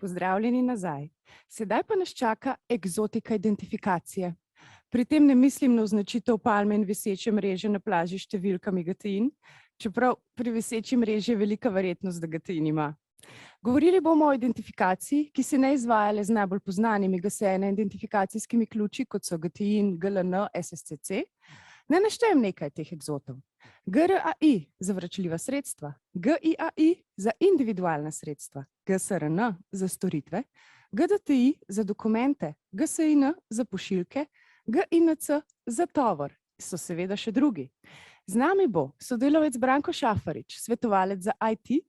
Pozdravljeni nazaj. Sedaj pa nas čaka eksotika identifikacije. Pri tem ne mislim na označitev palme in viseče mreže na plaži s številkami GTIN, čeprav pri viseči mreži je velika verjetnost, da GTIN ima. Govorili bomo o identifikaciji, ki se ne izvaja le z najbolj poznanimi GS1 identifikacijskimi ključi, kot so GTIN, GLN, SSCC. Ne naštejem nekaj teh eksotov. GRAI za vračljiva sredstva, GIAI za individualna sredstva, GSRN za storitve, GDTI za dokumente, GSIN za pošiljke, GINC za tovor. So seveda še drugi. Z nami bo sodelavec Branko Šafarič, svetovalec za IT,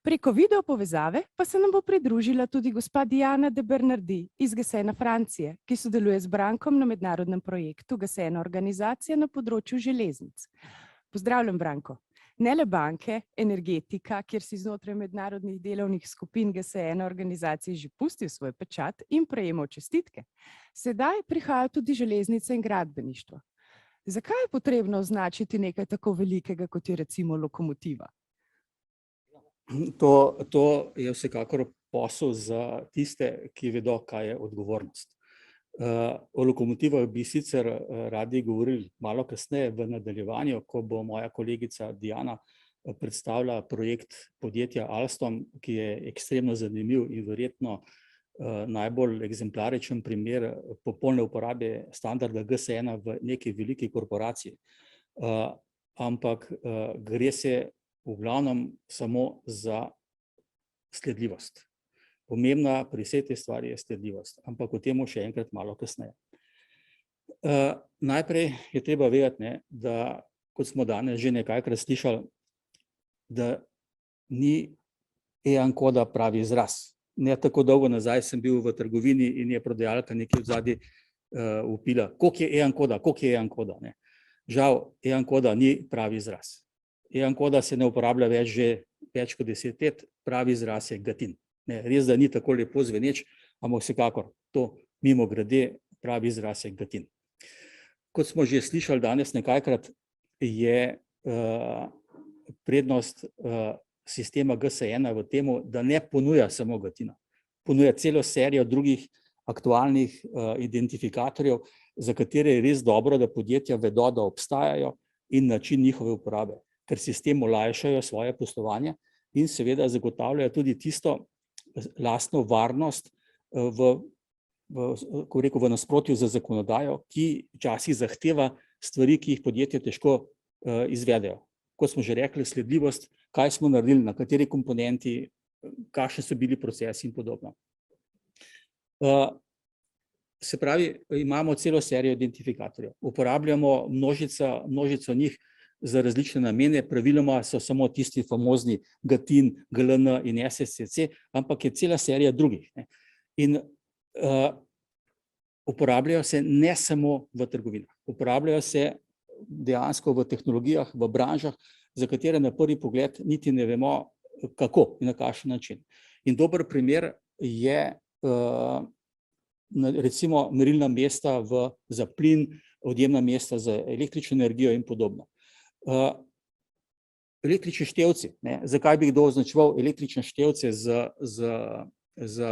preko video povezave pa se nam bo pridružila tudi gospa Diana de Barnardy iz GS1 Francije, ki sodeluje z Brankom na mednarodnem projektu GS1 organizacija na področju železnic. Pozdravljam, Branko. Ne le banke, energetika, kjer si znotraj mednarodnih delovnih skupin GS1 organizacije že pustil svoj pečat in prejemal čestitke. Sedaj prihajajo tudi železnice in gradbeništvo. Zakaj je potrebno označiti nekaj tako velikega, kot je recimo lokomotiva? To je vsekakor posel za tiste, ki vedo, kaj je odgovornost. O lokomotivah bi sicer radi govorili malo kasneje v nadaljevanju, ko bo moja kolegica Diana predstavila projekt podjetja Alstom, ki je ekstremno zanimiv in verjetno najbolj eksemplaričen primer popolne uporabe standarda GS1 v neki veliki korporaciji. Ampak gre se v glavnem samo za sledljivost. Pomembna pri vsej tej stvari je sledljivost, ampak o tem še enkrat malo kasneje. Najprej je treba vedeti, da, kot smo danes že nekajkrat slišali, da ni EAN koda pravi izraz. Ne tako dolgo nazaj sem bil v trgovini in je prodajalka nekaj odzadaj vpila, koliko je EAN koda, koliko je EAN koda. Žal, EAN koda ni pravi izraz. EAN koda se ne uporablja več kot 10 let, pravi izraz je GTIN. Res, da ni tako lepo zveneč, ampak vsekakor to mimogrede pravi izraz je GTIN. Kot smo že slišali danes nekajkrat, je prednost sistema GS1 v tem, da ne ponuja samo GTIN-a. Ponuja celo serijo drugih aktualnih identifikatorjev, za katere je res dobro, da podjetja vedo, da obstajajo in način njihove uporabe, ker sistem olajšajo svoje poslovanje in seveda zagotavljajo tudi tisto lastno varnost v nasprotju z zakonodajo, ki včasih zahteva stvari, ki jih podjetje težko izvedejo. Kot smo že rekli, sledljivost, kaj smo naredili, na kateri komponenti, kakšni so bili procesi in podobno. Se pravi, imamo celo serijo identifikatorjev. Uporabljamo množico njih za različne namene, praviloma so samo tisti famozni GTIN, GLN in SSCC, ampak je cela serija drugih. In uporabljajo se ne samo v trgovinah, uporabljajo se dejansko v tehnologijah, v branžah, za katere na prvi pogled niti ne vemo, kako in na kakšen način. In dober primer je recimo merilna mesta za plin, odjemna mesta za električno energijo in podobno. Električni števci, zakaj bi kdo označeval električne števce z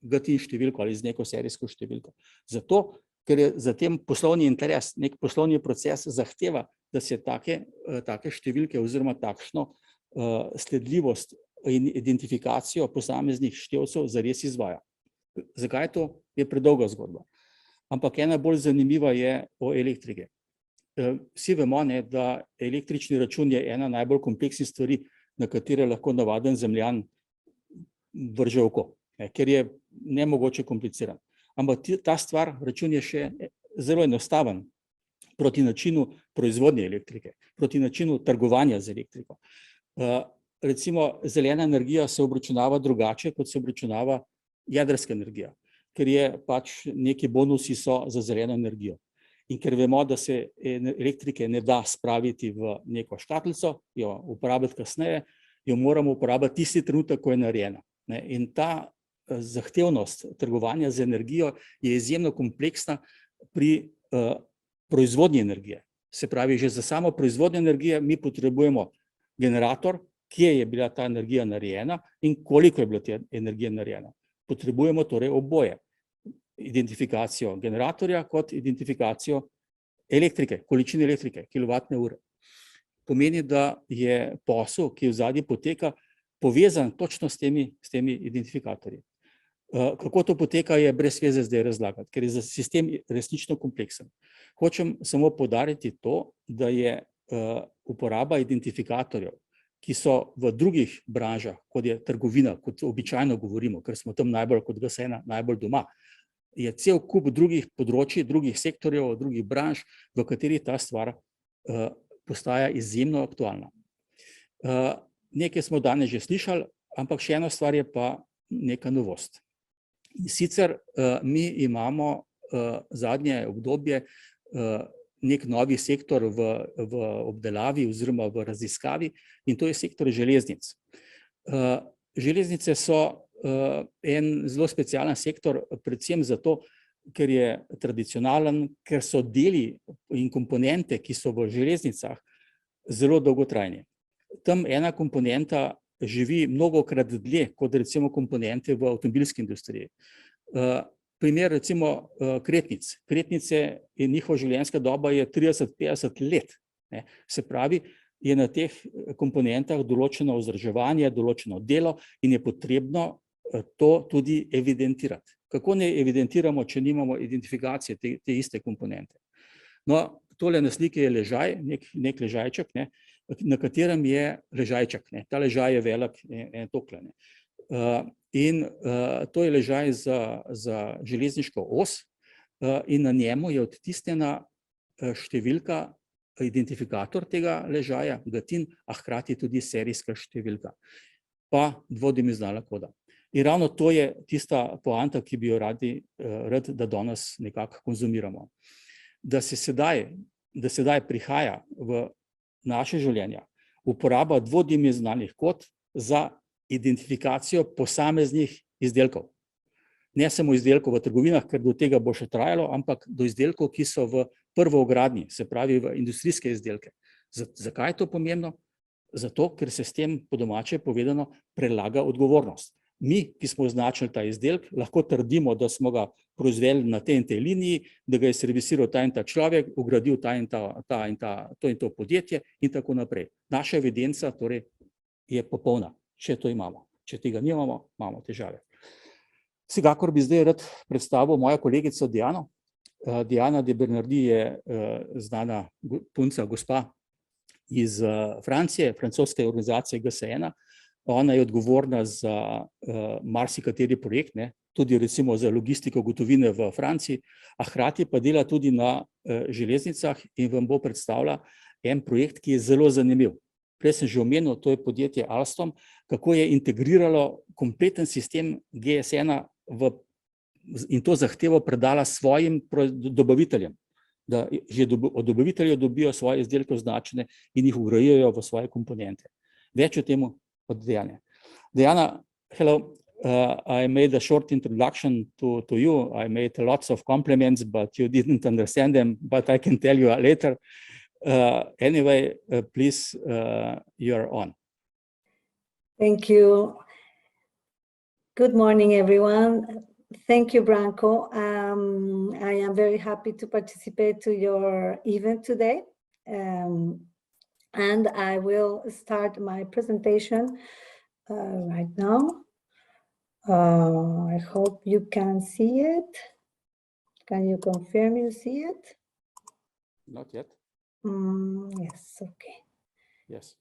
GTIN številko ali z neko serijsko številko? Zato, ker je za tem poslovni interes, nek poslovni proces zahteva, da se take številke oziroma takšno sledljivost in identifikacijo posameznih števcev zares izvaja. Zakaj to? Je predolga zgodba. Ampak ena bolj zanimiva je o elektrike. Vsi vemo, da električni račun je ena najbolj kompleksnih stvari, na katere lahko navaden zemljan vrže oko, ker je nemogoče kompliciran. Ampak ta stvar, račun je še zelo enostaven proti načinu proizvodnje elektrike, proti načinu trgovanja z elektriko. Recimo, zelena energija se obračunava drugače, kot se obračunava jedrska energija, ker je pač neki bonusi so za zeleno energijo. In ker vemo, da se elektrike ne da spraviti v neko škatlico, jo uporabiti kasneje, jo moramo uporabiti tisti trenutek, ko je narejena. In ta zahtevnost trgovanja z energijo je izjemno kompleksna pri proizvodnji energije. Se pravi, že za samo proizvodnjo energije mi potrebujemo generator, kje je bila ta energija narejena in koliko je bila ta energija narejena. potrebujemo torej oboje. Identifikacijo generatorja kot identifikacijo elektrike, količine elektrike, kilovatne ure. Pomeni, da je posel, ki v zadnji poteka, povezan točno s temi identifikatorji. Kako to poteka, je brez veze zdaj razlagati, ker je sistem resnično kompleksen. Hočem samo poudariti to, da je uporaba identifikatorjev, ki so v drugih branžah, kot je trgovina, kot običajno govorimo, ker smo tam najbolj kot GS1 najbolj doma, je cel kup drugih področij, drugih sektorjev, drugih branž, v katerih ta stvar postaja izjemno aktualna. Nekaj smo danes že slišali, ampak še ena stvar je pa neka novost. In sicer mi imamo zadnje obdobje nek novi sektor v obdelavi oziroma v raziskavi in to je sektor železnic. Železnice so en zelo specialen sektor, predvsem zato, ker je tradicionalen, ker so deli in komponente, ki so v železnicah, zelo dolgotrajni. Tam ena komponenta živi mnogokrat dlje, kot recimo komponente v avtomobilski industriji. Primer recimo kretnic. Kretnice in njihova življenjska doba je 30-50 let. Se pravi, je na teh komponentah določeno vzdrževanje, določeno delo in je potrebno to tudi evidentirati. Kako ne evidentiramo, če nimamo identifikacije te iste komponente? No, tole na sliki je ležaj, nek ležajček, na katerem je ležajček. Ta ležaj je velik en tokle. In to je ležaj za železniško os in na njemu je odtisnjena številka, identifikator tega ležaja, GTIN, a hkrati tudi serijska številka, pa dvodimenzionalna koda. In ravno to je tista poanta, ki bi jo rad, da danes nekako konzumiramo. Da sedaj prihaja v naše življenja uporaba dvodimenzionalnih kod za identifikacijo posameznih izdelkov. Ne samo izdelkov v trgovinah, ker do tega bo še trajalo, ampak do izdelkov, ki so v prvogradnji, se pravi v industrijske izdelke. Zakaj je to pomembno? Zato, ker se s tem, po domače povedano, prelaga odgovornost. Mi, ki smo označili ta izdelek, lahko trdimo, da smo ga proizvedli na tej in tej liniji, da ga je servisiral ta in ta človek, ugradil to in to podjetje in tako naprej. Naša evidenca torej je popolna, če to imamo. Če tega nimamo, imamo težave. Vsekakor bi zdaj rad predstavil mojo kolegico Diano. Diana de Barnardy je znana punca, gospa iz Francije, francoske organizacije GS1. Ona je odgovorna za marsikateri projekt, tudi recimo za logistiko gotovine v Franciji, a hkrati pa dela tudi na železnicah in vam bo predstavila en projekt, ki je zelo zanimiv. Prej sem že omenil, to je podjetje Alstom, kako je integriralo kompleten sistem GS1 in to zahtevo predala svojim dobaviteljem, da že od dobaviteljev dobijo svoje izdelke označene in jih vgrajujejo v svoje komponente. Več o temu od Diane. Diana, hello. I made a short introduction to you. I made lots of compliments, but you didn't understand them, but I can tell you later. Anyway, please, you're on. Thank you. Good morning, everyone. Thank you, Branko. I am very happy to participate to your event today. And I will start my presentation right now. I hope you can see it. Can you confirm you see it? Not yet. Yes, okay. Yes.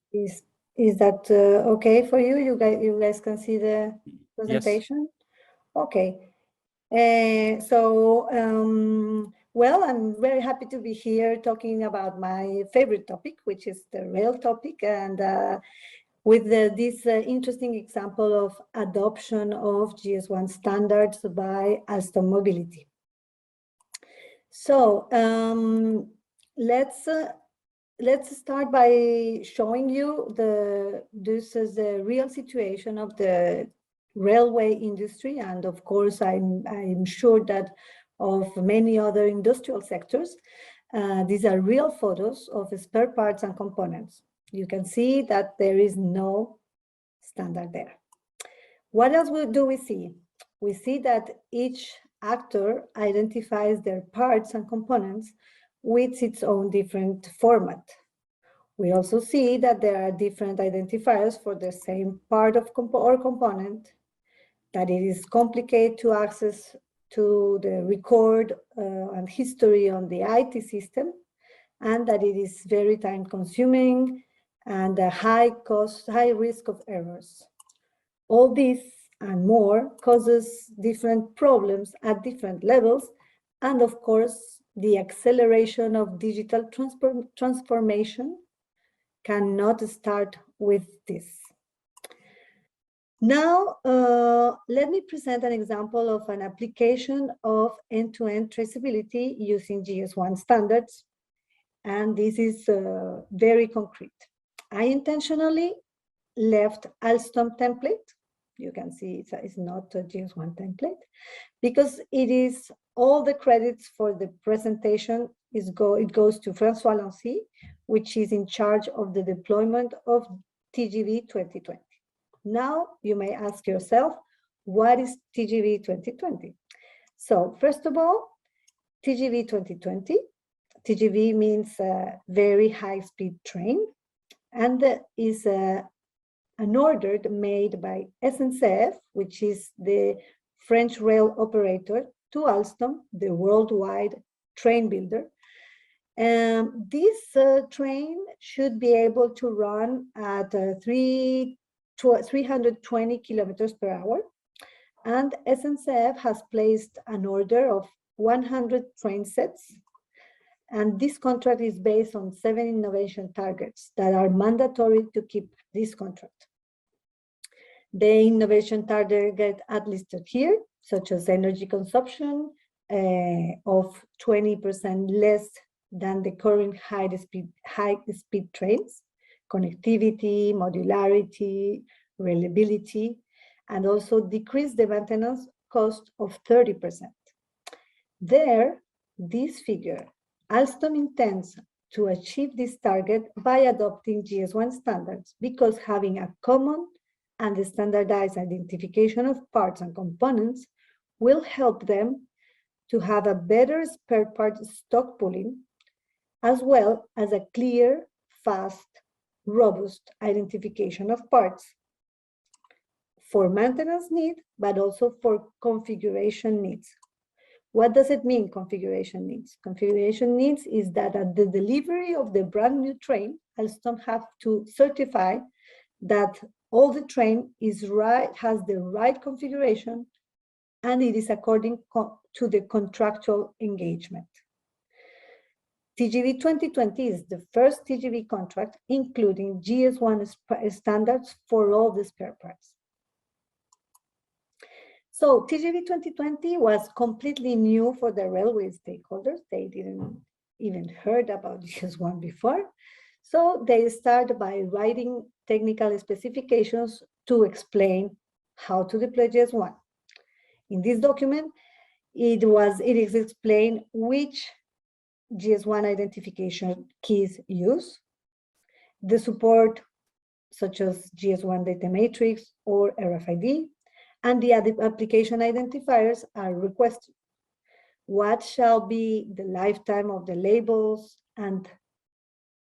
Is that okay for you? You guys can see the presentation? Yes. Okay. Well, I'm very happy to be here talking about my favorite topic, which is the rail topic, and with this interesting example of adoption of GS1 standards by Alstom Mobility. So let's start by showing you this is the real situation of the railway industry, and of course I'm sure that of many other industrial sectors. These are real photos of spare parts and components. You can see that there is no standard there. What else do we see? we see that each actor identifies their parts and components with its own different format. We also see that there are different identifiers for the same part of or component, that it is complicated to access to the record and history on the IT system, and that it is very time consuming and a high cost, high risk of errors. All this and more causes different problems at different levels, and of course, the acceleration of digital transformation cannot start with this. Now, let me present an example of an application of end-to-end traceability using GS1 standards, and this is very concrete. I intentionally left Alstom template. You can see it's not a GS1 template, because it is all the credits for the presentation it goes to François Lancy, which is in charge of the deployment of TGV 2020. Now you may ask yourself, what is TGV 2020? So first of all, TGV 2020, TGV means a very high-speed train, and is an order made by SNCF, which is the French rail operator, to Alstom, the worldwide train builder. This train should be able to run at 320 kilometers per hour, and SNCF has placed an order of 100 train sets, and this contract is based on 7 innovation targets that are mandatory to keep this contract. The innovation target are listed here, such as energy consumption of 20% less than the current high-speed trains, connectivity, modularity, reliability, and also decrease the maintenance cost of 30%. There, this figure, Alstom intends to achieve this target by adopting GS1 standards, because having a common and standardized identification of parts and components will help them to have a better spare part stock pooling, as well as a clear, fast, robust identification of parts for maintenance needs, but also for configuration needs. What does it mean, configuration needs? Configuration needs is that at the delivery of the brand new train, Alstom have to certify that all the train is has the right configuration, and it is according to the contractual engagement. TGV 2020 is the first TGV contract including GS1 standards for all the spare parts. So TGV 2020 was completely new for the railway stakeholders. They didn't even heard about GS1 before. So they start by writing technical specifications to explain how to deploy GS1. In this document, it is explained which GS1 identification keys use, the support such as GS1 data matrix or RFID, and the application identifiers are requested. What shall be the lifetime of the labels, and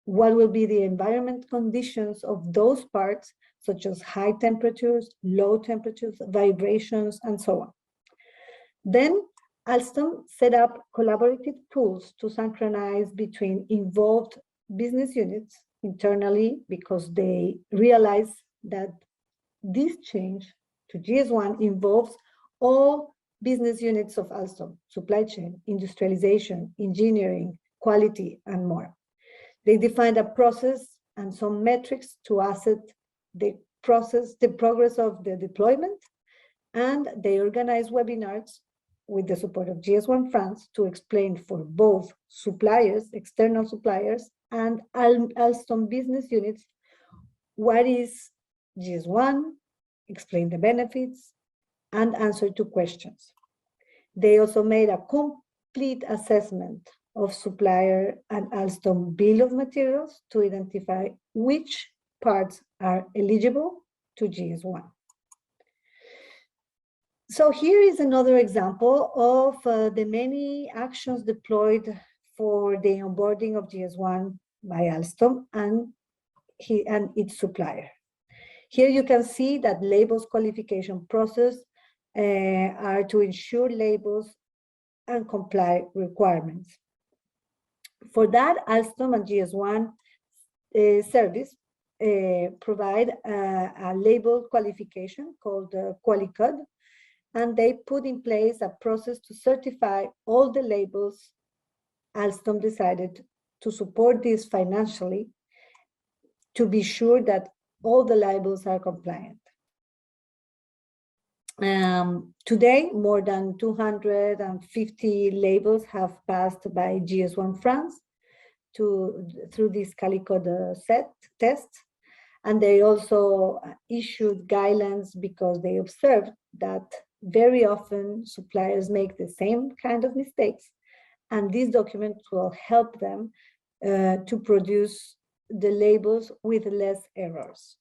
what will be the environment conditions of those parts, such as high temperatures, low temperatures, vibrations, and so on. Then Alstom set up collaborative tools to synchronize between involved business units internally, because they realize that this change to GS1 involves all business units of Alstom: supply chain, industrialization, engineering, quality, and more. They defined a process and some metrics to assess the progress of the deployment, and they organized webinars with the support of GS1 France to explain for both suppliers, external suppliers, and Alstom business units what is GS1, explain the benefits, and answer to questions. They also made a complete assessment of supplier and Alstom bill of materials to identify which parts are eligible to GS1. So here is another example of the many actions deployed for the onboarding of GS1 by Alstom and its supplier. Here you can see that labels qualification process are to ensure labels and comply requirements. For that, Alstom and GS1 service provide a label qualification called QualiCode, and they put in place a process to certify all the labels. Alstom decided to support this financially to be sure that all the labels are compliant. Today, more than 250 labels have passed by GS1 France through this QualiCode test, and they also issued guidelines because they observed that very often suppliers make the same kind of mistakes, and these documents will help them to produce the labels with less errors.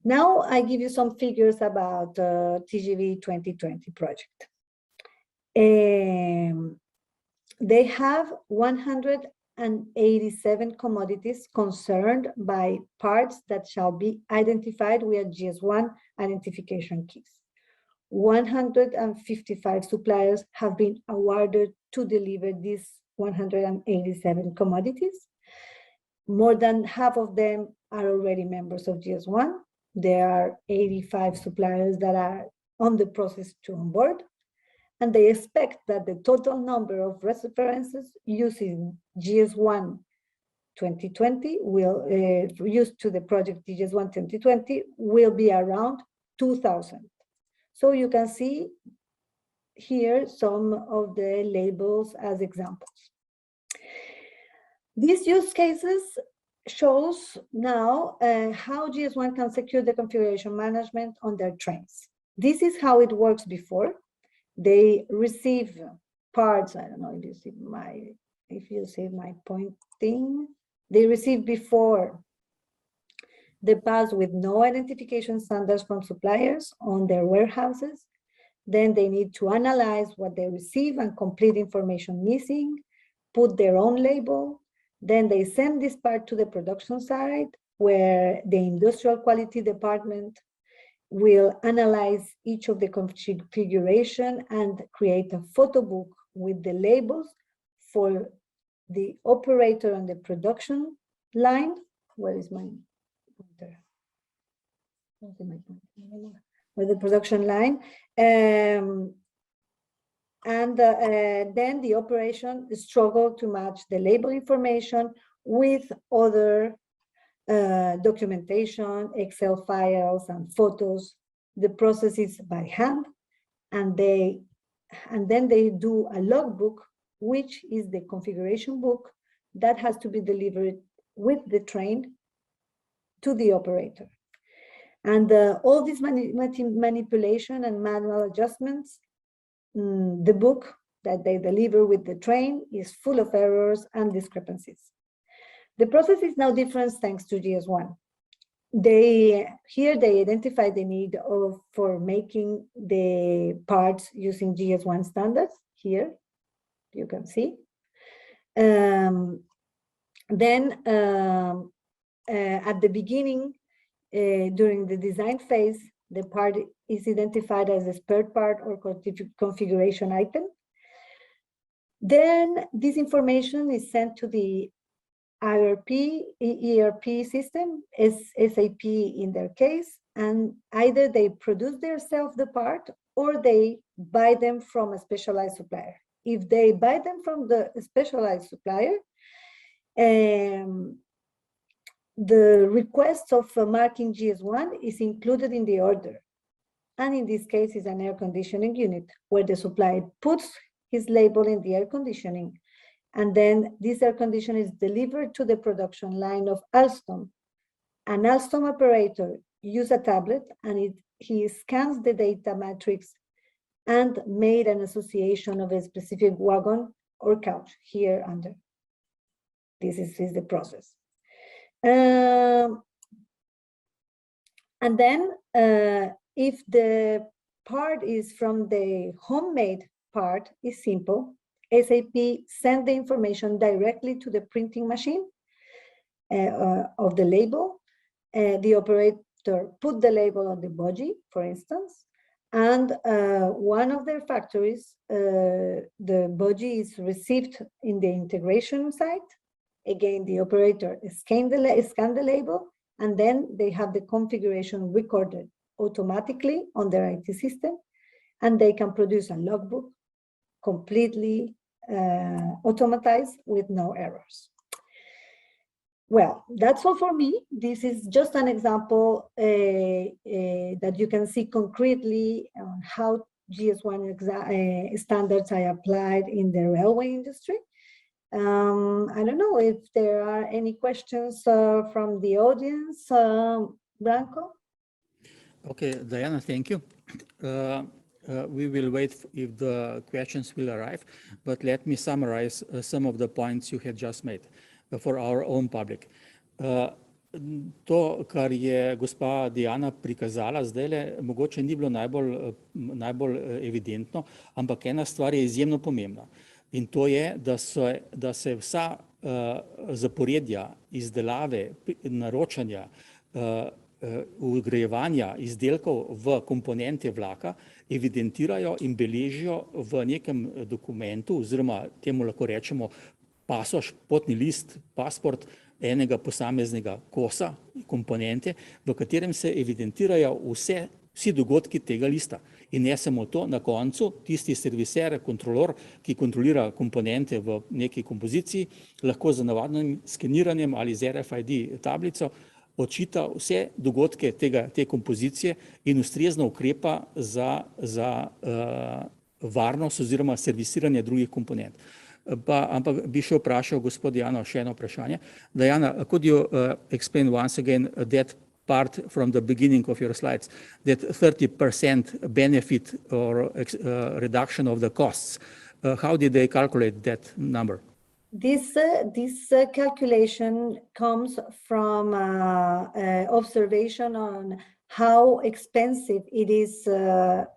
Now I give you some figures about TGV 2020 project. They have 187 commodities concerned by parts that shall be identified with GS1 identification keys. 155 suppliers have been awarded to deliver these 187 commodities. More than half of them are already members of GS1. There are 85 suppliers that are on the process to onboard, and they expect that the total number of references using GS1 2020 will used to the project GS1 2020 will be around 2,000. So you can see here some of the labels as examples. These use cases shows now how GS1 can secure the configuration management on their trains. This is how it works before. They receive parts. I don't know if you see my pointing. They receive before the pass with no identification standards from suppliers on their warehouses. Then they need to analyze what they receive and complete information missing, put their own label. Then they send this part to the production site, where the industrial quality department will analyze each of the configuration and create a photo book with the labels for the operator on the production line. Where is my pointer? With the production line. And then the operation struggle to match the label information with other documentation, Excel files and photos. The process is by hand, and then they do a logbook, which is the configuration book that has to be delivered with the train to the operator. And all this manipulation and manual adjustments, the book that they deliver with the train is full of errors and discrepancies. The process is now different thanks to GS1. Here they identify the need for making the parts using GS1 standards. Here you can see. Then at the beginning, during the design phase, the part is identified as a spare part or configuration item. Then this information is sent to the ERP system, SAP in their case, and either they produce themselves the part or they buy them from a specialized supplier. If they buy them from the specialized supplier, the request of marking GS1 is included in the order. And in this case is an air conditioning unit where the supplier puts his label in the air conditioning. And then this air conditioning is delivered to the production line of Alstom. An Alstom operator uses a tablet and he scans the data matrix and made an association of a specific wagon or couch here under. This is the process. And then if the part is from the homemade part is simple. SAP send the information directly to the printing machine of the label. The operator put the label on the body, for instance, and one of their factories, the body is received in the integration site. Again, the operator scan the label, and then they have the configuration recorded automatically on their IT system, and they can produce a logbook completely automatized with no errors. Well, that's all for me. This is just an example that you can see concretely on how GS1 standards are applied in the railway industry. I don't know if there are any questions from the audience. Branko? Okay, Diana, thank you. We will wait if the questions will arrive, but let me summarize some of the points you had just made for our own public. To, kar je gospa Diana prikazala zdajle, mogoče ni bilo najbolj evidentno, ampak ena stvar je izjemno pomembna. In to je, da se vsa zaporedja, izdelave, naročanja, vgrajevanja izdelkov v komponente vlaka evidentirajo in beležijo v nekem dokumentu, oziroma temu lahko rečemo pasoš, potni list, pasport enega posameznega kosa, komponente, v katerem se evidentirajo vsi dogodki tega lista. In ne samo to, na koncu tisti serviser, kontrolor, ki kontrolira komponente v neki kompoziciji, lahko z navadnim skeniranjem ali z RFID tablico odčita vse dogodke te kompozicije in ustrezno ukrepa za varnost oziroma servisiranje drugih komponent. Ampak bi še vprašal gospod Diano še eno vprašanje. Diana, could you explain once again that part from the beginning of your slides, that 30% benefit or reduction of the costs? How did they calculate that number? This calculation comes from observation on how expensive it is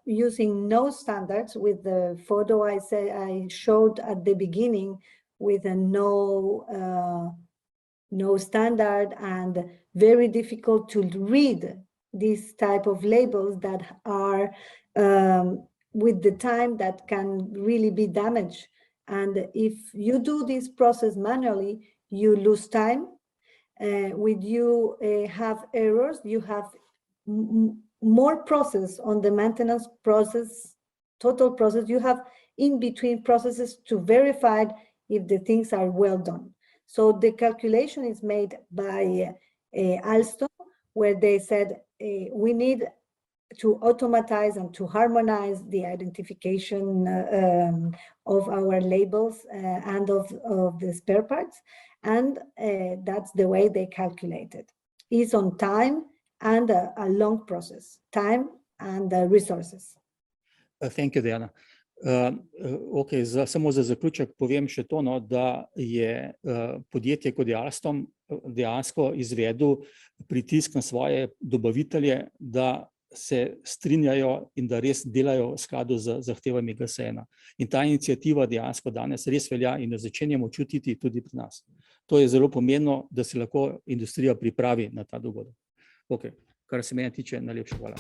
using no standards, with the photo I showed at the beginning, with a no standard, and very difficult to read these type of labels that are with the time that can really be damaged. And if you do this process manually, you lose time. With you have errors, you have more process on the maintenance process, total process. You have in between processes to verify if the things are well done. So the calculation is made by Alstom, where they said we need to automatize and to harmonize the identification of our labels and of the spare parts. And that's the way they calculate it. It's on time and a long process, time and resources. Thank you, Diana. Okay, samo za zaključek povem še to, da je podjetje kot je Alstom dejansko izvedel pritisk na svoje dobavitelje, da se strinjajo in da res delajo v skladu z zahtevami GS1. In ta iniciativa dejansko danes res velja in jo začenjamo čutiti tudi pri nas. To je zelo pomembno, da se lahko industrija pripravi na ta dogodek. Ok, kar se mene tiče, najlepša hvala.